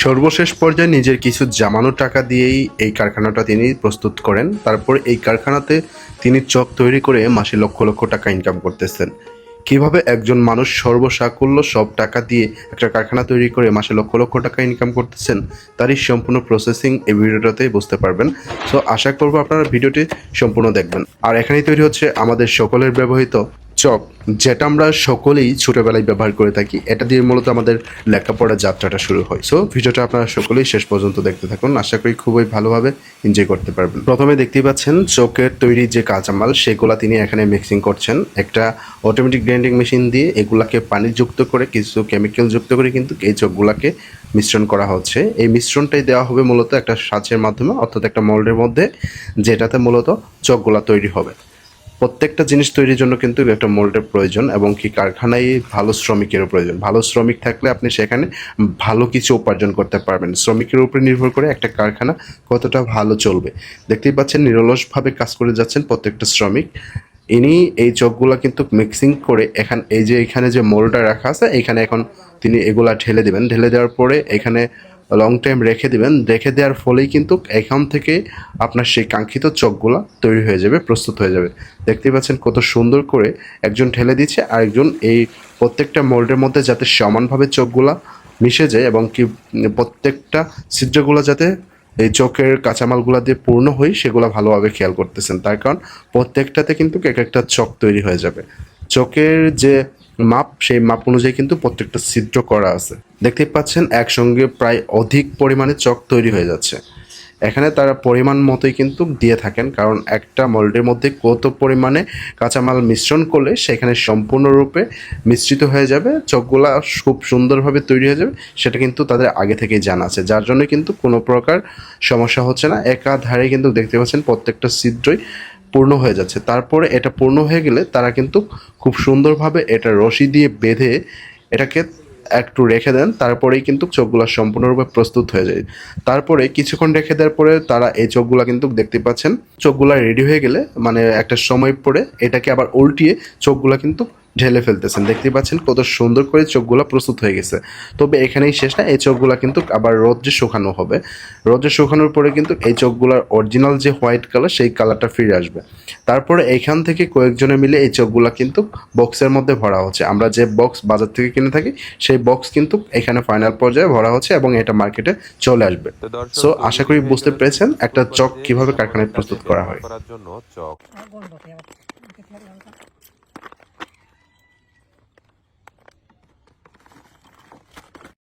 সর্বশেষ পর্যায়ে নিজের কিছু জমানো টাকা দিয়েই এই কারখানাটা তিনি প্রস্তুত করেন। তারপর এই কারখানাতে তিনি চক তৈরি করে মাসে লক্ষ লক্ষ টাকা ইনকাম করতেছেন। কিভাবে একজন মানুষ সর্বসাকুল্য সব টাকা দিয়ে একটা কারখানা তৈরি করে মাসে লক্ষ লক্ষ টাকা ইনকাম করতেছেন, তারই সম্পূর্ণ প্রসেসিং এই ভিডিওটাতেই বুঝতে পারবেন। সো আশা করবো আপনারা ভিডিওটি সম্পূর্ণ দেখবেন। আর এখানেই তৈরি হচ্ছে আমাদের সকলের ব্যবহৃত চক, যেটা আমরা সকলেই ছোটবেলায় ব্যবহার করে থাকি। এটা দিয়ে মূলত আমাদের লেখাপড়ার যাত্রাটা শুরু হয়। সো ভিডিওটা আপনারা সকলেই শেষ পর্যন্ত দেখতে থাকুন, আশা করি খুবই ভালোভাবে এনজয় করতে পারবেন। প্রথমে দেখতেই পাচ্ছেন চকের তৈরি যে কাঁচামাল সেগুলা তিনি এখানে মিক্সিং করছেন। একটা অটোমেটিক গ্রাইন্ডিং মেশিন দিয়ে এগুলাকে পানি যুক্ত করে কিছু কেমিক্যাল যুক্ত করে কিন্তু এই চকগুলাকে মিশ্রণ করা হচ্ছে। এই মিশ্রণটাই দেওয়া হবে মূলত একটা সাঁচের মাধ্যমে, অর্থাৎ একটা মোল্ডের মধ্যে, যেটাতে মূলত চকগুলা তৈরি হবে। প্রত্যেকটা জিনিস তৈরির জন্য কিন্তু একটা মোল্ডের প্রয়োজন, এবং কি কারখানায় ভালো শ্রমিকেরও প্রয়োজন। ভালো শ্রমিক থাকলে আপনি সেখানে ভালো কিছু উপার্জন করতে পারবেন। শ্রমিকের উপরে নির্ভর করে একটা কারখানা কতটা ভালো চলবে। দেখতেই পাচ্ছেন নিরলসভাবে কাজ করে যাচ্ছেন প্রত্যেকটা শ্রমিক। ইনি এই চকগুলা কিন্তু মিক্সিং করে এখানে যে মোল্ডটা রাখা আছে এখানে এখন তিনি এগুলা ঢেলে দেবেন। ঢেলে দেওয়ার পরে এখানে লং টাইম রেখে দিবেন। রেখে দেওয়ার ফলেই কিন্তু এখান থেকে আপনার সেই কাঙ্ক্ষিত চকগুলা তৈরি হয়ে যাবে, প্রস্তুত হয়ে যাবে। দেখতেই পাচ্ছেন কত সুন্দর করে একজন ঢেলে দিচ্ছে, আরেকজন এই প্রত্যেকটা মোল্ডের মধ্যে যাতে সমানভাবে চকগুলা মিশে যায় এবং কি প্রত্যেকটা ছিদ্রগুলো যাতে এই চকের কাঁচামালগুলা দিয়ে পূর্ণ হই সেগুলো ভালোভাবে খেয়াল করতেছেন। তার কারণ প্রত্যেকটাতে কিন্তু এক একটা চক তৈরি হয়ে যাবে। চকের যে মাপ, সেই মাপ অনুযায়ী কিন্তু প্রত্যেকটা ছিদ্র করা আছে। দেখতেই পাচ্ছেন একসঙ্গে প্রায় অধিক পরিমাণে চক তৈরি হয়ে যাচ্ছে। এখানে তারা পরিমাণ মতোই কিন্তু দিয়ে থাকেন, কারণ একটা মোল্ডের মধ্যে কত পরিমাণে কাঁচামাল মিশ্রণ করলে সেখানে সম্পূর্ণরূপে মিশ্রিত হয়ে যাবে, চকগুলা খুব সুন্দরভাবে তৈরি হয়ে যাবে, সেটা কিন্তু তাদের আগে থেকেই জানা আছে। যার জন্য কিন্তু কোনো প্রকার সমস্যা হচ্ছে না। একাধারে কিন্তু দেখতে পাচ্ছেন প্রত্যেকটা ছিদ্রই পূর্ণ হয়ে যাচ্ছে। তারপরে এটা পূর্ণ হয়ে গেলে তারা কিন্তু খুব সুন্দরভাবে এটা রশি দিয়ে বেঁধে এটাকে একটু রেখে দেন। তারপরেই কিন্তু চোখগুলো সম্পূর্ণরূপে প্রস্তুত হয়ে যায়। তারপরে কিছুক্ষণ রেখে দেওয়ার পরে তারা এই চোখগুলো কিন্তু দেখতে পাচ্ছেন চোখগুলো রেডি হয়ে গেলে, মানে একটা সময় পরে এটাকে আবার উল্টিয়ে চোখগুলো কিন্তু ঢেলে ফেলতেছেন। দেখতে পাচ্ছেন কত সুন্দর করে চোখগুলো প্রস্তুত হয়ে গেছে। তবে এখানেই শেষ না, এই চোখগুলো কিন্তু আবার রোদ্রে শুকানো হবে। রোদ্রে শুকানোর পরে কিন্তু এই চোখগুলোর অরিজিনাল যে হোয়াইট কালার সেই কালারটা ফিরে আসবে। তারপরে এখান থেকে কয়েকজনে মিলে এই চোখগুলো কিন্তু বক্সের মধ্যে ভরা হচ্ছে। আমরা যে বক্স বাজার থেকে কিনে থাকি সেই বক্স কিন্তু এখানে ফাইনাল পর্যায়ে ভরা হচ্ছে এবং এটা মার্কেটে চলে আসবে। সো আশা করি বুঝতে পেরেছেন একটা চক কিভাবে কারখানায় প্রস্তুত করা হয়। করার জন্য চক